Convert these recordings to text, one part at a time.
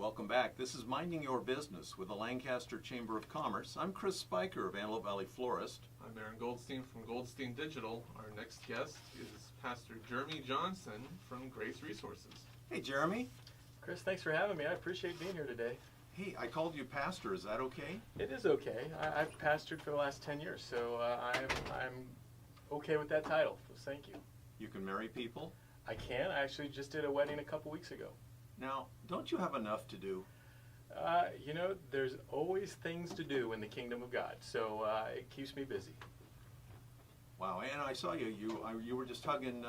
Welcome back. This is Minding Your Business with the Lancaster Chamber of Commerce. I'm Chris Spiker of Antelope Valley Florist. I'm Aaron Goldstein from Goldstein Digital. Our next guest is Pastor Jeremy Johnson from Grace Resources. Hey, Jeremy. Chris, thanks for having me. I appreciate being here today. Hey, I called you pastor. Is that okay? It is okay. I've pastored for the last 10 years, so I'm okay with that title. So thank you. You can marry people? I can. I actually just did a wedding a couple weeks ago. Now, don't you have enough to do? There's always things to do in the kingdom of God, so it keeps me busy. Wow, and I saw you. You were just hugging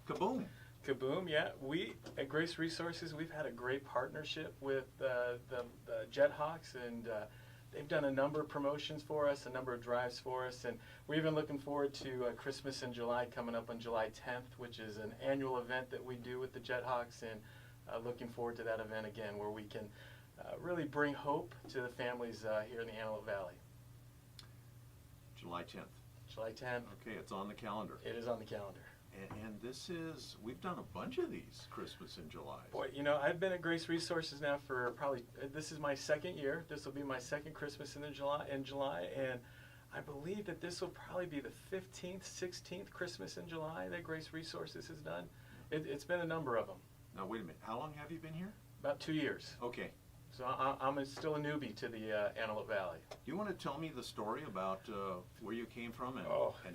Kaboom. Kaboom, yeah. We at Grace Resources, we've had a great partnership with the Jethawks, and they've done a number of promotions for us, a number of drives for us, and we're even looking forward to Christmas in July coming up on July 10th, which is an annual event that we do with the Jethawks, and looking forward to that event again, where we can really bring hope to the families here in the Antelope Valley. July 10th. July 10th. Okay, it's on the calendar. It is on the calendar. And this is, we've done a bunch of these Christmas in July. Boy, I've been at Grace Resources now for this is my second year. This will be my second Christmas in July, and I believe that this will probably be the 15th, 16th Christmas in July that Grace Resources has done. It's been a number of them. Now, wait a minute. How long have you been here? About 2 years. Okay. So I'm still a newbie to the Antelope Valley. Do you want to tell me the story about where you came from and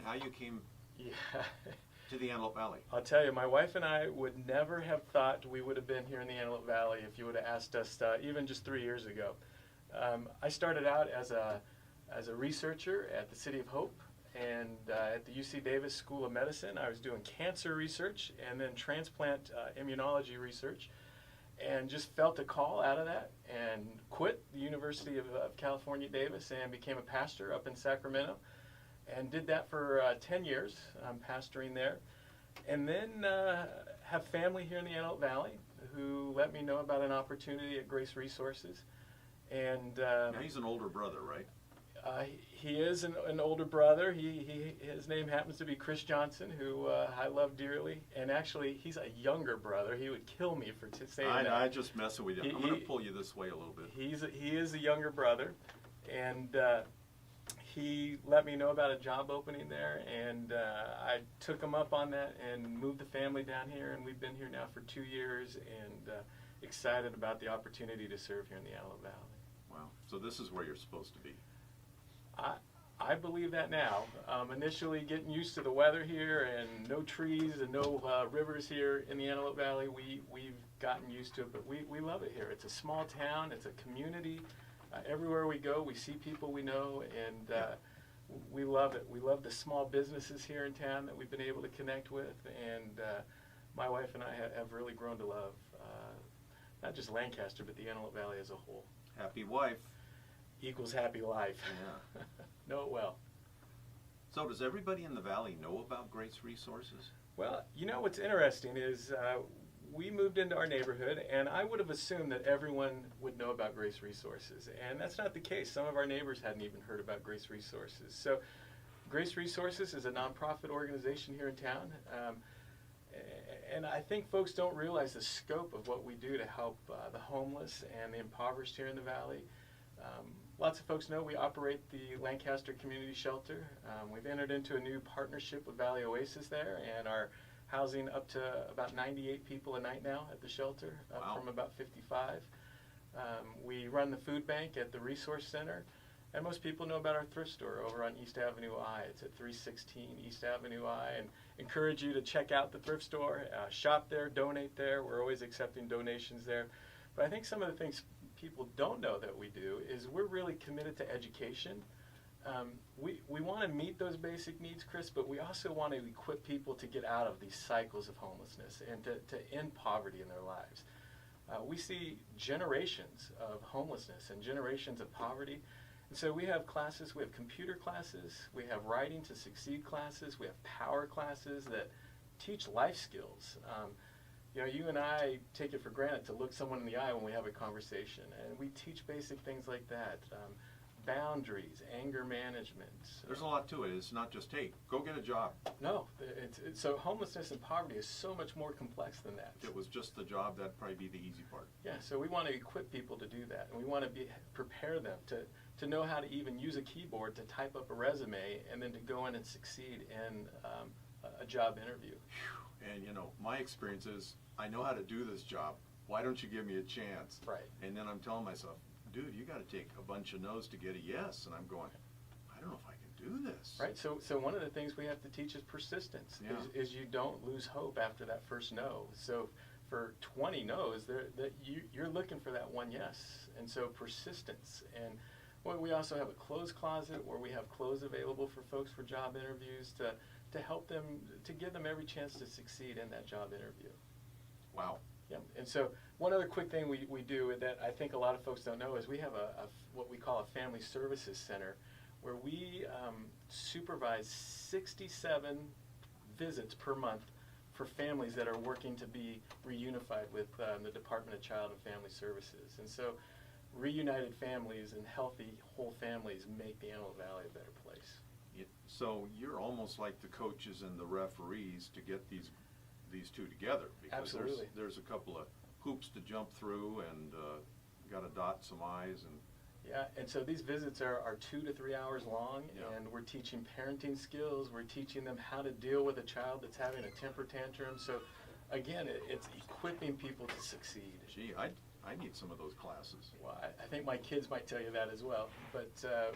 how you came to the Antelope Valley? I'll tell you, my wife and I would never have thought we would have been here in the Antelope Valley if you would have asked us even just 3 years ago. I started out as a researcher at the City of Hope, and at the UC Davis School of Medicine. I was doing cancer research and then transplant immunology research, and just felt a call out of that and quit the University of California, Davis, and became a pastor up in Sacramento, and did that for 10 years. I'm pastoring there, and then have family here in the Antelope Valley who let me know about an opportunity at Grace Resources. And now he's an older brother, right? He is an older brother. His name happens to be Chris Johnson, who I love dearly. And actually, he's a younger brother. He would kill me for saying that. I just messing with you. I'm going to pull you this way a little bit. He is a younger brother, and he let me know about a job opening there, and I took him up on that and moved the family down here, and we've been here now for 2 years, and excited about the opportunity to serve here in the Antelope Valley. Wow. So this is where you're supposed to be. I believe that now. Initially getting used to the weather here and no trees and no rivers here in the Antelope Valley, we've gotten used to it, but we love it here. It's a small town, it's a community. Everywhere we go, we see people we know, and we love it. We love the small businesses here in town that we've been able to connect with, and my wife and I have really grown to love not just Lancaster, but the Antelope Valley as a whole. Happy wife equals happy life. Yeah. Know it well. So does everybody in the valley know about Grace Resources? Well, what's interesting is we moved into our neighborhood, and I would have assumed that everyone would know about Grace Resources, and that's not the case. Some of our neighbors hadn't even heard about Grace Resources. So Grace Resources is a nonprofit organization here in town, and I think folks don't realize the scope of what we do to help the homeless and the impoverished here in the valley. Lots of folks know we operate the Lancaster Community Shelter. We've entered into a new partnership with Valley Oasis there, and are housing up to about 98 people a night now at the shelter, up Wow. from about 55. We run the food bank at the Resource Center, and most people know about our thrift store over on East Avenue I. It's at 316 East Avenue I, and encourage you to check out the thrift store, shop there, donate there. We're always accepting donations there. But I think some of the things people don't know that we do is we're really committed to education. We want to meet those basic needs, Chris, but we also want to equip people to get out of these cycles of homelessness and to end poverty in their lives. We see generations of homelessness and generations of poverty, and so we have classes. We have computer classes, we have writing to succeed classes, we have power classes that teach life skills. You and I take it for granted to look someone in the eye when we have a conversation, and we teach basic things like that. boundaries, anger management. There's a lot to it. It's not just, hey, go get a job. No, so homelessness and poverty is so much more complex than that. If it was just the job, that'd probably be the easy part. Yeah, so we want to equip people to do that, and we want to prepare them to know how to even use a keyboard to type up a resume and then to go in and succeed in a job interview. And my experience is, I know how to do this job. Why don't you give me a chance? Right. And then I'm telling myself, dude, you got to take a bunch of no's to get a yes. And I'm going, I don't know if I can do this. Right. So one of the things we have to teach is persistence. Yeah. Is you don't lose hope after that first no. So for 20 no's, you're looking for that one yes. And so persistence. And we also have a clothes closet where we have clothes available for folks for job interviews to help them, to give them every chance to succeed in that job interview. Wow. Yeah, and so one other quick thing we do that I think a lot of folks don't know is we have what we call a family services center where we supervise 67 visits per month for families that are working to be reunified with the Department of Child and Family Services. And so reunited families and healthy whole families make the Antelope Valley a better place. So you're almost like the coaches and the referees to get these two together, because Absolutely. there's a couple of hoops to jump through, and got to dot some I's. And yeah, and so these visits are 2 to 3 hours long, Yeah. and we're teaching parenting skills. We're teaching them how to deal with a child that's having a temper tantrum. So again, it's equipping people to succeed. gee, I need some of those classes. Well, I think my kids might tell you that as well, but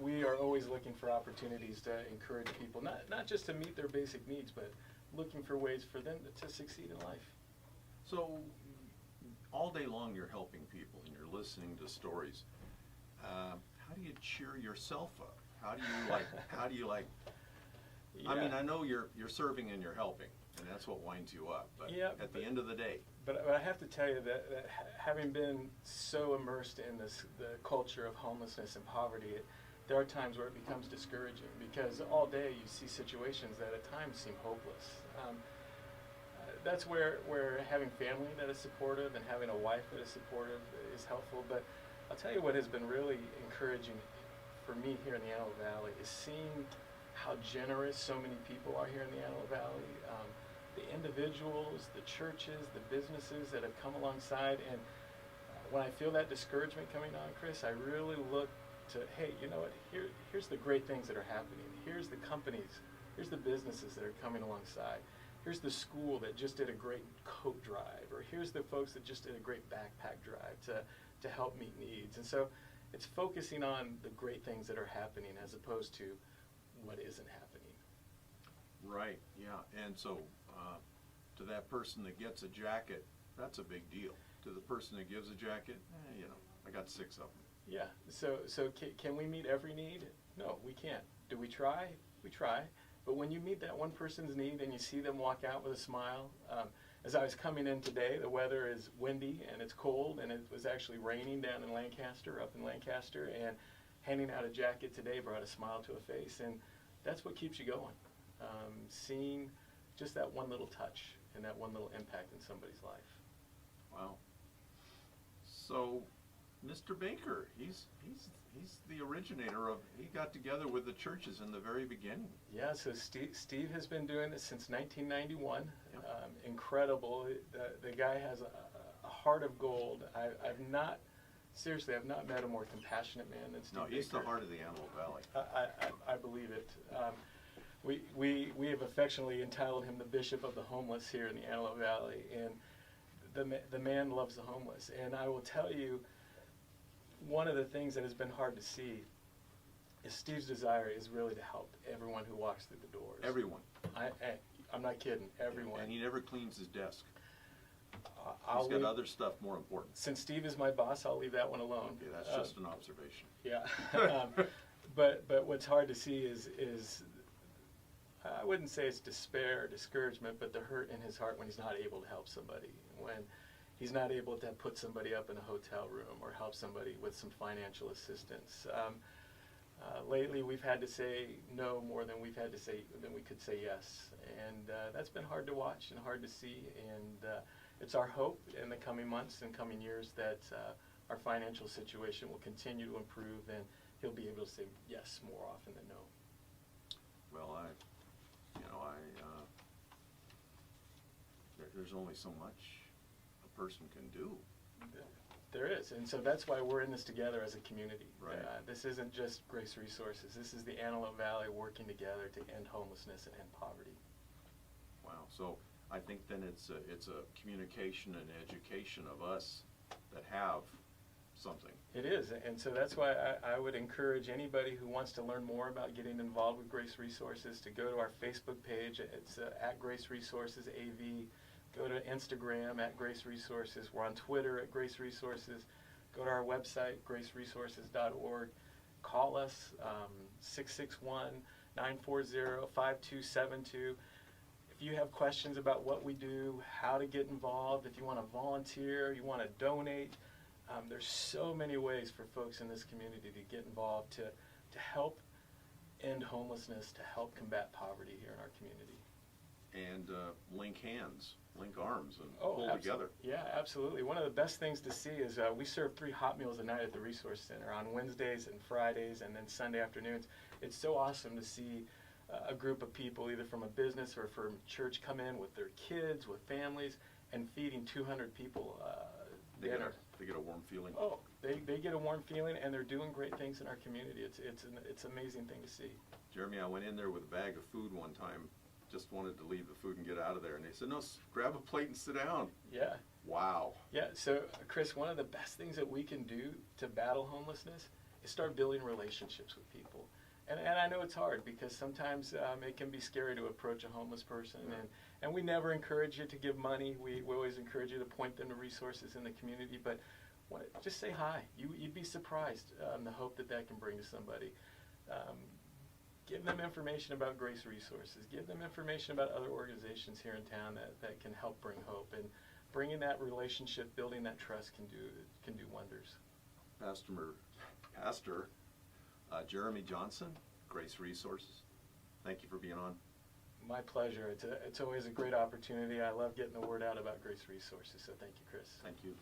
we are always looking for opportunities to encourage people, not just to meet their basic needs, but looking for ways for them to succeed in life. So all day long you're helping people and you're listening to stories. How do you cheer yourself up? How do you like? Yeah. I mean, I know you're serving and you're helping, and that's what winds you up. But Yeah, at the end of the day, But I have to tell you that having been so immersed in the culture of homelessness and poverty, there are times where it becomes discouraging because all day you see situations that at times seem hopeless. That's where having family that is supportive and having a wife that is supportive is helpful. But I'll tell you what has been really encouraging for me here in the Antelope Valley is seeing how generous so many people are here in the Antelope Valley. The individuals, the churches, the businesses that have come alongside. And when I feel that discouragement coming on, Chris, I really look to, hey, you know what, here's the great things that are happening. Here's the companies, here's the businesses that are coming alongside. Here's the school that just did a great coat drive, or here's the folks that just did a great backpack drive to help meet needs. And so it's focusing on the great things that are happening as opposed to what isn't happening. right? Yeah, and so to that person that gets a jacket, that's a big deal. To the person that gives a jacket, I got 6 of them. Yeah, so can we meet every need? No, we can't. Do we try? We try. But when you meet that one person's need and you see them walk out with a smile, as I was coming in today, the weather is windy and it's cold and it was actually raining down in Lancaster, up in Lancaster, and handing out a jacket today brought a smile to a face, and that's what keeps you going. Seeing just that one little touch and that one little impact in somebody's life. Wow. So, Mr. Baker, he's the originator of. He got together with the churches in the very beginning. Yeah, so Steve has been doing this since 1991. Yep. Incredible. The guy has a heart of gold. I've not met a more compassionate man than Steve No, he's Baker. the heart of the Antelope Valley. I believe it. We have affectionately entitled him the Bishop of the Homeless here in the Antelope Valley, and the man loves the homeless. And I will tell you, one of the things that has been hard to see is Steve's desire is really to help everyone who walks through the doors. Everyone. I'm not kidding, everyone. And he never cleans his desk. I'll He's got leave- other stuff more important. Since Steve is my boss, I'll leave that one alone. Okay, that's just an observation. Yeah. But what's hard to see is I wouldn't say it's despair or discouragement, but the hurt in his heart when he's not able to help somebody, when he's not able to put somebody up in a hotel room or help somebody with some financial assistance. Lately, we've had to say no more than we could say yes, and that's been hard to watch and hard to see. And it's our hope in the coming months and coming years that our financial situation will continue to improve, he'll be able to say yes more often than no. Well, there's only so much a person can do. There is, and so that's why we're in this together as a community. Right. This isn't just Grace Resources. This is the Antelope Valley working together to end homelessness and end poverty. Wow. So I think then it's a communication and education of us that have something. It is, and so that's why I would encourage anybody who wants to learn more about getting involved with Grace Resources to go to our Facebook page. It's at Grace Resources AV. Go to Instagram at Grace Resources. We're on Twitter at Grace Resources. Go to our website, graceresources.org. Call us, 661-940-5272. If you have questions about what we do, how to get involved, if you want to volunteer, you want to donate, there's so many ways for folks in this community to get involved to help end homelessness, to help combat poverty here in our community. And link hands, link arms, and Oh, pull together. Yeah, absolutely. One of the best things to see is we serve 3 hot meals a night at the Resource Center on Wednesdays and Fridays and then Sunday afternoons. It's so awesome to see a group of people, either from a business or from church, come in with their kids, with families, and feeding 200 people dinner. They get a warm feeling. Oh, they get a warm feeling, and they're doing great things in our community. It's an amazing thing to see. Jeremy, I went in there with a bag of food one time, just wanted to leave the food and get out of there, and they said, no, grab a plate and sit down. Yeah. Wow. Yeah, so Chris, one of the best things that we can do to battle homelessness is start building relationships with people. And I know it's hard because sometimes it can be scary to approach a homeless person, and we never encourage you to give money. We always encourage you to point them to resources in the community, but just say hi. You'd be surprised the hope that can bring to somebody. Give them information about Grace Resources. Give them information about other organizations here in town that can help bring hope. And bringing that relationship, building that trust can do wonders. Pastor Jeremy Johnson, Grace Resources, thank you for being on. My pleasure. It's always a great opportunity. I love getting the word out about Grace Resources, so thank you, Chris. Thank you.